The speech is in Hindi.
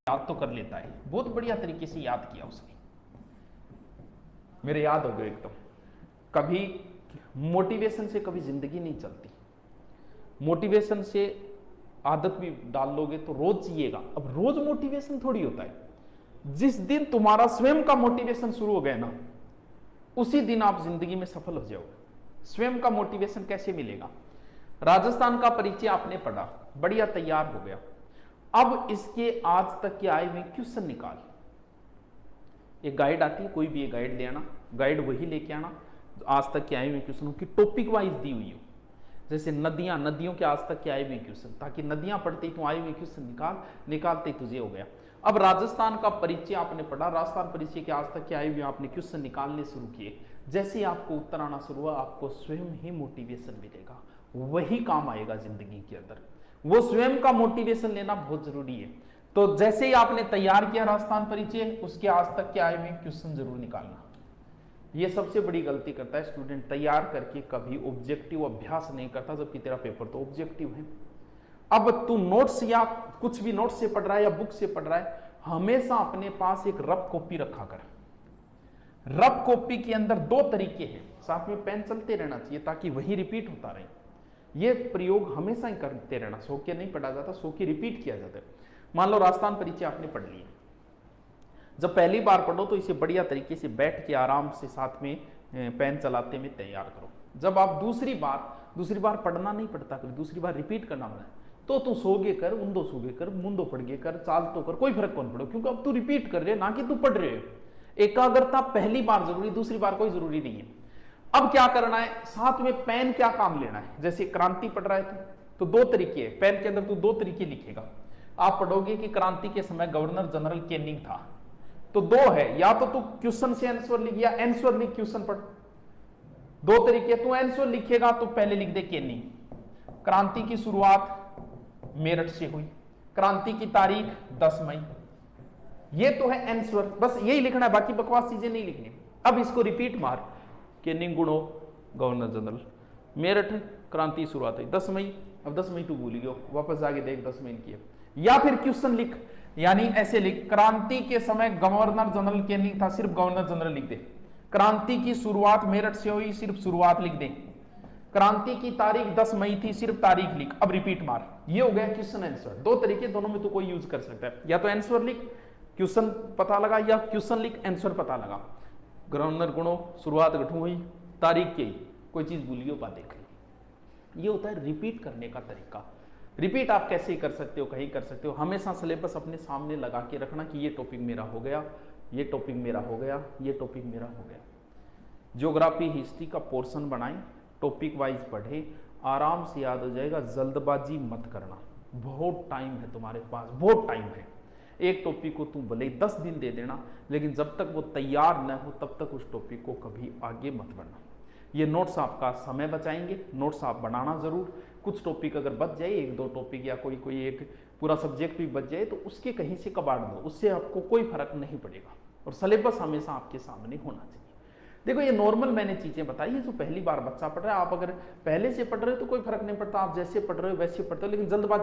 याद तो कर लेता है, बहुत बढ़िया तरीके से याद किया उसने, मेरे याद हो गया एकदम। कभी मोटिवेशन से कभी जिंदगी नहीं चलती, मोटिवेशन से आदत भी डाल लोगे तो रोज जिएगा। अब रोज मोटिवेशन थोड़ी होता है, जिस दिन तुम्हारा स्वयं का मोटिवेशन शुरू हो गया ना, उसी दिन आप जिंदगी में सफल हो जाओगे। स्वयं का मोटिवेशन कैसे मिलेगा? राजस्थान का परिचय आपने पढ़ा, बढ़िया तैयार हो गया। अब इसके आज तक के आए हुए क्वेश्चन निकाल। एक गाइड आती है, कोई भी एक गाइड ले आना, गाइड वही लेके आना आज तक के आए हुए क्वेश्चनों की टॉपिक वाइज दी हुई हो। जैसे नदियां, नदियों के आज तक के आए हुए क्वेश्चन, ताकि नदियां पढ़ते ही तो आए हुए क्वेश्चन निकालते तुझे हो गया। अब राजस्थान का परिचय आपने पढ़ा, राजस्थान परिचय के आज तक के आए हुए आपने क्वेश्चन निकालने शुरू किए। जैसे ही आपको उत्तर आना शुरू हुआ, आपको स्वयं ही मोटिवेशन मिलेगा, वही काम आएगा जिंदगी के अंदर। वो स्वयं का मोटिवेशन लेना बहुत जरूरी है। तो जैसे ही आपने तैयार किया राजस्थान परिचय, उसके आज तक के आए हुए क्वेश्चन जरूर निकालना। ये सबसे बड़ी गलती करता है स्टूडेंट, तैयार करके कभी ऑब्जेक्टिव अभ्यास नहीं करता, जबकि तेरा पेपर तो ऑब्जेक्टिव है। अब तू नोट्स या कुछ भी नोट्स से पढ़ रहा है या बुक से पढ़ रहा है, हमेशा अपने पास एक रफ कॉपी रखा कर। रफ कॉपी के अंदर दो तरीके हैं, साथ में पेन चलते रहना चाहिए ताकि वही रिपीट होता रहे। ये प्रयोग हमेशा ही करते रहना, सो के नहीं पढ़ा जाता, सो के रिपीट किया जाता है। मान लो राजस्थान परिचय आपने पढ़ लिया, जब पहली बार पढ़ो तो इसे बढ़िया तरीके से बैठ के आराम से साथ में पेन चलाते में तैयार करो। जब आप दूसरी बार पढ़ना नहीं पड़ता, दूसरी बार रिपीट करना होता है, तो तू सोगे कर, उन्दो सोगे कर, मुंदो पढ़गे कर, चाल तो कर, कोई फर्क कौन पड़ो, क्योंकि अब तू रिपीट कर रहे ना कि तू पढ़ रहे हो। एकाग्रता पहली बार जरूरी, दूसरी बार कोई जरूरी नहीं है। अब क्या करना है, साथ में पेन क्या काम लेना है। जैसे क्रांति पढ़ रहा है तो दो तरीके है, पेन के अंदर तू दो तरीके लिखेगा। आप पढ़ोगे कि क्रांति के समय गवर्नर जनरल कैनिंग था, तो दो है, या तो तू क्वेश्चन से आंसर लिख या आंसर लिख क्वेश्चन पढ़। दो तरीके, तू आंसर लिखेगा तो पहले लिख दे कैनिंग। क्रांति की शुरुआत मेरठ से हुई, क्रांति की तारीख 10 मई। ये तो है आंसर, बस यही लिखना है, बाकी बकवास चीजें नहीं लिखनी। अब इसको रिपीट मार, कैनिंग गुणो गवर्नर जनरल, मेरठ क्रांति शुरुआत हुई 10 मई। अब 10 मई तू भूल गयो, वापस जाके देख 10 मई की। या फिर क्वेश्चन लिख, यानी ऐसे लिख, क्रांति के समय गवर्नर जनरल कैनिंग था, सिर्फ गवर्नर जनरल लिख दे। क्रांति की शुरुआत मेरठ से हुई, सिर्फ शुरुआत लिख दे। क्रांति की तारीख 10 मई थी, सिर्फ तारीख लिख। अब रिपीट मार, ये हो गया क्वेश्चन आंसर। दो तरीके, दोनों में तो कोई यूज कर सकता है, या तो आंसर लिख क्वेश्चन पता लगा, या क्वेश्चन लिख आंसर पता लगा। गवर्नर गुणो शुरुआत गठू हुई, तारीख की, कोई चीज भूलियो बात देख ली। ये होता है रिपीट करने का तरीका। रिपीट आप कैसे कर सकते हो, कहीं कर सकते हो। हमेशा सिलेबस अपने सामने लगा के रखना कि ये टॉपिक मेरा हो गया, ये टॉपिक मेरा हो गया, ये टॉपिक मेरा हो गया। ज्योग्राफी हिस्ट्री का पोर्शन बनाएं, टॉपिक वाइज पढ़े, आराम से याद हो जाएगा। जल्दबाजी मत करना, बहुत टाइम है तुम्हारे पास, बहुत टाइम है। एक टॉपिक को तुम भले 10 दिन दे देना, लेकिन जब तक वो तैयार न हो तब तक उस टॉपिक को कभी आगे मत बढ़ना। ये नोट्स आपका समय बचाएंगे, नोट्स आप बनाना जरूर। कुछ टॉपिक अगर बच जाए, एक दो टॉपिक या कोई एक पूरा सब्जेक्ट भी बच जाए, तो उसके कहीं से कबाड़ दो, उससे आपको कोई फर्क नहीं पड़ेगा। और सिलेबस हमेशा आपके सामने होना चाहिए। देखो ये नॉर्मल मैंने चीजें बताई है, जो पहली बार बच्चा पढ़ रहा है। आप अगर पहले से पढ़ रहे हो तो कोई फर्क नहीं पड़ता, आप जैसे पढ़ रहे हो वैसे पढ़ते हो, लेकिन जल्दबाजी